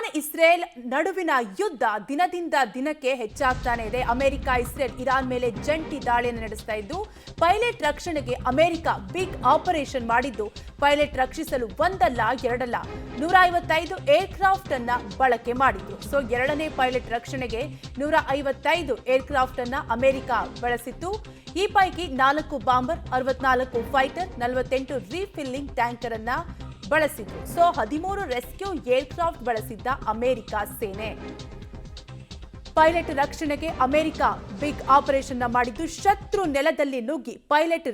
Iran Israel ನಡುವಿನ ಯುದ್ಧ ದಿನದಿಂದ ದಿನಕ್ಕೆ ಹೆಚ್ಚಾಗ್ತಾನೆ ಇದೆ. ಅಮೆರಿಕ ಇಸ್ರೇಲ್ ಇರಾನ್ ಮೇಲೆ ಜಂಟಿ ದಾಳಿಯನ್ನು ನಡೆಸ್ತಾ ಇದ್ದು, ಪೈಲಟ್ ರಕ್ಷಣೆಗೆ ಅಮೆರಿಕ ಬಿಗ್ ಆಪರೇಷನ್ ಮಾಡಿದ್ದು, ಪೈಲಟ್ ರಕ್ಷಿಸಲು ಒಂದಲ್ಲ ಎರಡಲ್ಲ 155 ಏರ್ಕ್ರಾಫ್ಟ್ ಅನ್ನ ಬಳಕೆ ಮಾಡಿದ್ರು. ಸೊ ಎರಡನೇ ಪೈಲಟ್ ರಕ್ಷಣೆಗೆ 155 ಏರ್ಕ್ರಾಫ್ಟ್ ಅನ್ನ ಅಮೆರಿಕ ಬಳಸಿತ್ತು. ಈ ಪೈಕಿ 4 ಬಾಂಬರ್, 64 ಫೈಟರ್, 48 ರೀಫಿಲ್ಲಿಂಗ್ ಟ್ಯಾಂಕರ್ ಅನ್ನ ಬಳಸಿದ್ರು. ಸೊ 13 ರೆಸ್ಕ್ಯೂ ಏರ್ಕ್ರಾಫ್ಟ್ ಬಳಸಿದ್ದ ಅಮೆರಿಕ ಸೇನೆ. ಪೈಲಟ್ ರಕ್ಷಣೆಗೆ ಅಮೆರಿಕ ಬಿಗ್ ಆಪರೇಷನ್ ಮಾಡಿದ್ದು, ಶತ್ರು ನೆಲದಲ್ಲಿ ನುಗ್ಗಿ ಪೈಲಟ್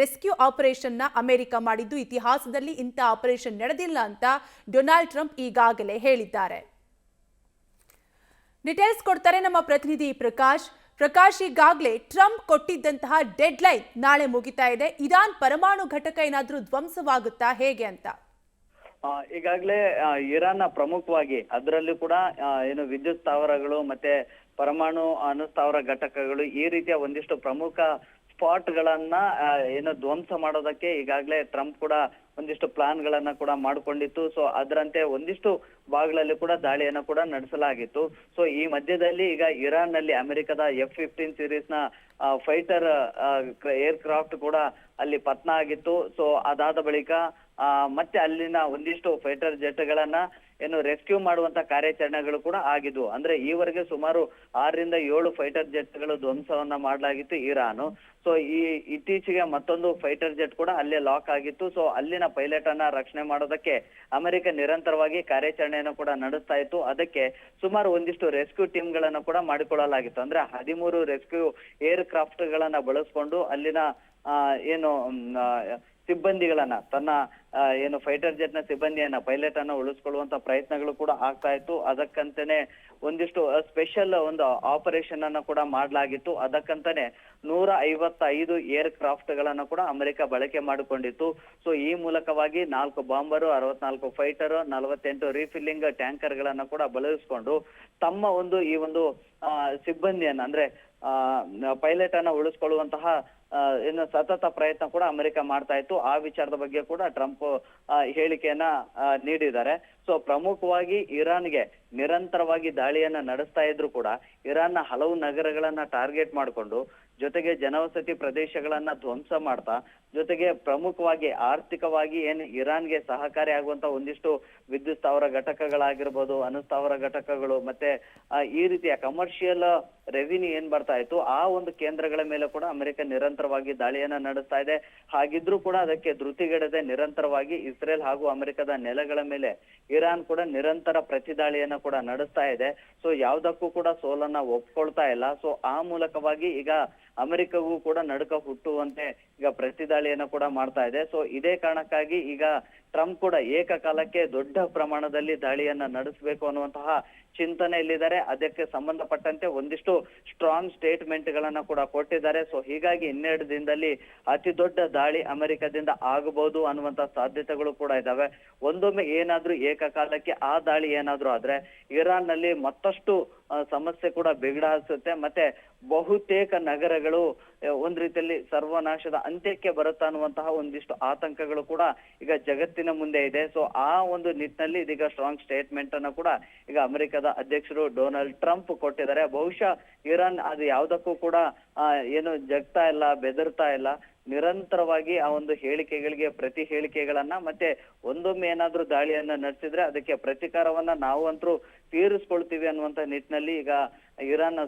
ರೆಸ್ಕ್ಯೂ ಆಪರೇಷನ್ ಅಮೆರಿಕ ಮಾಡಿದ್ದು, ಇತಿಹಾಸದಲ್ಲಿ ಇಂಥ ಆಪರೇಷನ್ ನಡೆದಿಲ್ಲ ಅಂತ ಡೊನಾಲ್ಡ್ ಟ್ರಂಪ್ ಈಗಾಗಲೇ ಹೇಳಿದ್ದಾರೆ. ಡೀಟೇಲ್ಸ್ ಕೊಡ್ತಾರೆ ನಮ್ಮ ಪ್ರತಿನಿಧಿ ಪ್ರಕಾಶ್. ಈಗಾಗಲೇ ಟ್ರಂಪ್ ಕೊಟ್ಟಿದ್ದಂತಹ ಡೆಡ್ಲೈನ್ ನಾಳೆ ಮುಗಿತಾ ಇದೆ. ಇರಾನ್ ಪರಮಾಣು ಘಟಕ ಏನಾದ್ರೂ ಧ್ವಂಸವಾಗುತ್ತಾ ಹೇಗೆ ಅಂತ? ಈಗಾಗಲೇ ಇರಾನ್ ಪ್ರಮುಖವಾಗಿ ಅದರಲ್ಲೂ ಕೂಡ ಏನು ವಿದ್ಯುತ್ ಸ್ಥಾವರಗಳು ಮತ್ತೆ ಪರಮಾಣು ಅಣುಸ್ಥಾವರ ಘಟಕಗಳು ಈ ರೀತಿಯ ಒಂದಿಷ್ಟು ಪ್ರಮುಖ ಸ್ಪಾಟ್ ಗಳನ್ನ ಏನು ಧ್ವಂಸ ಮಾಡೋದಕ್ಕೆ ಈಗಾಗಲೇ ಟ್ರಂಪ್ ಕೂಡ ಒಂದಿಷ್ಟು ಪ್ಲಾನ್ ಗಳನ್ನ ಕೂಡ ಮಾಡ್ಕೊಂಡಿತ್ತು. ಸೊ ಅದರಂತೆ ಒಂದಿಷ್ಟು ಭಾಗಗಳಲ್ಲಿ ಕೂಡ ದಾಳಿಯನ್ನ ಕೂಡ ನಡೆಸಲಾಗಿತ್ತು. ಸೊ ಈ ಮಧ್ಯದಲ್ಲಿ ಈಗ ಇರಾನ್ ನಲ್ಲಿ ಅಮೆರಿಕದ F-15 ಸೀರೀಸ್ ನ ಫೈಟರ್ ಏರ್ ಕ್ರಾಫ್ಟ್ ಕೂಡ ಅಲ್ಲಿ ಪತನ ಆಗಿತ್ತು. ಸೊ ಅದಾದ ಬಳಿಕ ಮತ್ತೆ ಅಲ್ಲಿನ ಒಂದಿಷ್ಟು ಫೈಟರ್ ಜೆಟ್ ಗಳನ್ನ ಏನು ರೆಸ್ಕ್ಯೂ ಮಾಡುವಂತ ಕಾರ್ಯಾಚರಣೆಗಳು ಕೂಡ ಆಗಿದ್ವು. ಅಂದ್ರೆ ಈವರೆಗೆ ಸುಮಾರು 6 ರಿಂದ 7 ಫೈಟರ್ ಜೆಟ್ ಗಳು ಧ್ವಂಸವನ್ನ ಮಾಡಲಾಗಿತ್ತು ಇರಾನ್. ಸೊ ಇತ್ತೀಚೆಗೆ ಮತ್ತೊಂದು ಫೈಟರ್ ಜೆಟ್ ಕೂಡ ಅಲ್ಲೇ ಲಾಕ್ ಆಗಿತ್ತು. ಸೊ ಅಲ್ಲಿನ ಪೈಲಟ್ ಅನ್ನ ರಕ್ಷಣೆ ಮಾಡೋದಕ್ಕೆ ಅಮೆರಿಕ ನಿರಂತರವಾಗಿ ಕಾರ್ಯಾಚರಣೆಯನ್ನು ಕೂಡ ನಡೆಸ್ತಾ ಇತ್ತು. ಅದಕ್ಕೆ ಸುಮಾರು ಒಂದಿಷ್ಟು ರೆಸ್ಕ್ಯೂ ಟೀಮ್ ಗಳನ್ನ ಕೂಡ ಮಾಡಿಕೊಳ್ಳಲಾಗಿತ್ತು. ಅಂದ್ರೆ 13 ರೆಸ್ಕ್ಯೂ ಏರ್ ಕ್ರಾಫ್ಟ್ ಗಳನ್ನ ಬಳಸ್ಕೊಂಡು ಅಲ್ಲಿನ ಏನು ಸಿಬ್ಬಂದಿಗಳನ್ನ ತನ್ನ ಏನು ಫೈಟರ್ ಜೆಟ್ ನ ಸಿಬ್ಬಂದಿಯನ್ನ ಪೈಲಟ್ ಅನ್ನ ಉಳಿಸ್ಕೊಳ್ಳುವಂತ ಪ್ರಯತ್ನಗಳು ಕೂಡ ಆಗ್ತಾ ಇತ್ತು. ಅದಕ್ಕಂತಾನೆ ಒಂದಿಷ್ಟು ಸ್ಪೆಷಲ್ ಒಂದು ಆಪರೇಷನ್ ಅನ್ನ ಕೂಡ ಮಾಡಲಾಗಿತ್ತು. ಅದಕ್ಕಂತಾನೆ 155 ಏರ್ ಕ್ರಾಫ್ಟ್ ಗಳನ್ನ ಕೂಡ ಅಮೆರಿಕ ಬಳಕೆ ಮಾಡಿಕೊಂಡಿತ್ತು. ಸೊ ಈ ಮೂಲಕವಾಗಿ 4 ಬಾಂಬರು, 64 ಫೈಟರ್, 48 ರೀಫಿಲ್ಲಿಂಗ್ ಟ್ಯಾಂಕರ್ ಗಳನ್ನ ಕೂಡ ಬಳಸಿಕೊಂಡು ತಮ್ಮ ಈ ಒಂದು ಸಿಬ್ಬಂದಿಯನ್ನ ಅಂದ್ರೆ ಪೈಲಟ್ ಅನ್ನ ಉಳಿಸ್ಕೊಳ್ಳುವಂತಹ ಏನು ಸತತ ಪ್ರಯತ್ನ ಕೂಡ ಅಮೆರಿಕ ಮಾಡ್ತಾ ಇತ್ತು. ಆ ವಿಚಾರದ ಬಗ್ಗೆ ಕೂಡ ಟ್ರಂಪ್ ಹೇಳಿಕೆಯನ್ನ ನೀಡಿದ್ದಾರೆ. ಸೊ ಪ್ರಮುಖವಾಗಿ ಇರಾನ್ಗೆ ನಿರಂತರವಾಗಿ ದಾಳಿಯನ್ನ ನಡೆಸ್ತಾ ಇದ್ರು ಕೂಡ ಇರಾನ್ನ ಹಲವು ನಗರಗಳನ್ನ ಟಾರ್ಗೆಟ್ ಮಾಡಿಕೊಂಡು ಜೊತೆಗೆ ಜನವಸತಿ ಪ್ರದೇಶಗಳನ್ನ ಧ್ವಂಸ ಮಾಡ್ತಾ ಜೊತೆಗೆ ಪ್ರಮುಖವಾಗಿ ಆರ್ಥಿಕವಾಗಿ ಏನು ಇರಾನ್ಗೆ ಸಹಕಾರಿ ಆಗುವಂತ ಒಂದಿಷ್ಟು ವಿದ್ಯುತ್ ಸ್ಥಾವರ ಘಟಕಗಳಾಗಿರ್ಬೋದು, ಅಣುಸ್ಥಾವರ ಘಟಕಗಳು ಮತ್ತೆ ಈ ರೀತಿಯ ಕಮರ್ಷಿಯಲ್ ರೆವಿನ್ಯೂ ಏನ್ ಬರ್ತಾ ಇತ್ತು ಆ ಒಂದು ಕೇಂದ್ರಗಳ ಮೇಲೆ ಕೂಡ ಅಮೆರಿಕ ನಿರಂತರವಾಗಿ ದಾಳಿಯನ್ನ ನಡೆಸ್ತಾ ಇದೆ. ಹಾಗಿದ್ರೂ ಕೂಡ ಅದಕ್ಕೆ ಧೃತಿಗೆಡದೆ ನಿರಂತರವಾಗಿ ಇಸ್ರೇಲ್ ಹಾಗೂ ಅಮೆರಿಕದ ನೆಲಗಳ ಮೇಲೆ ಇರಾನ್ ಕೂಡ ನಿರಂತರ ಪ್ರತಿ ದಾಳಿಯನ್ನ ಕೂಡ ನಡೆಸ್ತಾ ಇದೆ. ಸೊ ಯಾವ್ದಕ್ಕೂ ಕೂಡ ಸೋಲನ್ನ ಒಪ್ಕೊಳ್ತಾ ಇಲ್ಲ. ಸೊ ಆ ಮೂಲಕವಾಗಿ ಈಗ ಅಮೆರಿಕಗೂ ಕೂಡ ನಡುಕ ಹುಟ್ಟುವಂತೆ ಈಗ ಪ್ರತಿ ದಾಳಿಯನ್ನ ಕೂಡ ಮಾಡ್ತಾ ಇದೆ. ಸೊ ಇದೇ ಕಾರಣಕ್ಕಾಗಿ ಈಗ ಟ್ರಂಪ್ ಕೂಡ ಏಕಕಾಲಕ್ಕೆ ದೊಡ್ಡ ಪ್ರಮಾಣದಲ್ಲಿ ದಾಳಿಯನ್ನ ನಡೆಸಬೇಕು ಅನ್ನುವಂತಹ ಚಿಂತನೆಯಲ್ಲಿದ್ದಾರೆ. ಅದಕ್ಕೆ ಸಂಬಂಧಪಟ್ಟಂತೆ ಒಂದಿಷ್ಟು ಸ್ಟ್ರಾಂಗ್ ಸ್ಟೇಟ್ಮೆಂಟ್ ಗಳನ್ನ ಕೂಡ ಕೊಟ್ಟಿದ್ದಾರೆ. ಸೊ ಹೀಗಾಗಿ 12 ದಿನದಲ್ಲಿ ಅತಿ ದೊಡ್ಡ ದಾಳಿ ಅಮೆರಿಕದಿಂದ ಆಗಬಹುದು ಅನ್ನುವಂತ ಸಾಧ್ಯತೆಗಳು ಕೂಡ ಇದಾವೆ. ಒಂದೊಮ್ಮೆ ಏನಾದ್ರೂ ಏಕಕಾಲಕ್ಕೆ ಆ ದಾಳಿ ಏನಾದ್ರೂ ಆದ್ರೆ ಇರಾನ್ ನಲ್ಲಿ ಮತ್ತಷ್ಟು ಸಮಸ್ಯೆ ಕೂಡ ಬಿಗಡಾಯಿಸುತ್ತೆ. ಮತ್ತೆ ಬಹುತೇಕ ನಗರಗಳು ಒಂದ್ ರೀತಿಯಲ್ಲಿ ಸರ್ವನಾಶದ ಅಂತ್ಯಕ್ಕೆ ಬರುತ್ತಾ ಅನ್ನುವಂತಹ ಒಂದಿಷ್ಟು ಆತಂಕಗಳು ಕೂಡ ಈಗ ಜಗತ್ತಿನ ಮುಂದೆ ಇದೆ. ಸೊ ಆ ಒಂದು ನಿಟ್ಟಿನಲ್ಲಿ ಇದೀಗ ಸ್ಟ್ರಾಂಗ್ ಸ್ಟೇಟ್ಮೆಂಟ್ ಅನ್ನ ಕೂಡ ಈಗ ಅಮೆರಿಕದ ಅಧ್ಯಕ್ಷರು ಡೊನಾಲ್ಡ್ ಟ್ರಂಪ್ ಕೊಟ್ಟಿದ್ದಾರೆ. ಬಹುಶಃ ಇರಾನ್ ಅದು ಯಾವ್ದಕ್ಕೂ ಕೂಡ ಏನು ಜಗ್ತಾ ಇಲ್ಲ, ಬೆದರ್ತಾ ಇಲ್ಲ. ನಿರಂತರವಾಗಿ ಆ ಒಂದು ಹೇಳಿಕೆಗಳಿಗೆ ಪ್ರತಿ ಹೇಳಿಕೆಗಳನ್ನ ಮತ್ತೆ ಒಂದೊಮ್ಮೆ ಏನಾದ್ರೂ ದಾಳಿಯನ್ನ ನಡೆಸಿದ್ರೆ ಅದಕ್ಕೆ ಪ್ರತಿಕಾರವನ್ನ ನಾವು ಅಂತೂ ತೀರಿಸ್ಕೊಳ್ತೀವಿ ಅನ್ನುವಂತ ನಿಟ್ಟಿನಲ್ಲಿ ಈಗ ಇರಾನ್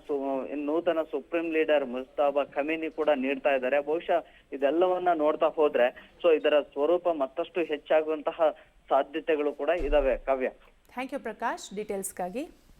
ನೂತನ ಸುಪ್ರೀಂ ಲೀಡರ್ ಮುಜ್ತಬಾ ಖಮೇನಿ ಕೂಡ ನೀಡ್ತಾ ಇದ್ದಾರೆ. ಬಹುಶಃ ಇದೆಲ್ಲವನ್ನ ನೋಡ್ತಾ ಹೋದ್ರೆ ಸೊ ಇದರ ಸ್ವರೂಪ ಮತ್ತಷ್ಟು ಹೆಚ್ಚಾಗುವಂತಹ ಸಾಧ್ಯತೆಗಳು ಕೂಡ ಇದಾವೆ. ಕಾವ್ಯ. Thank you Prakash ಡೀಟೇಲ್ಸ್ಗಾಗಿ.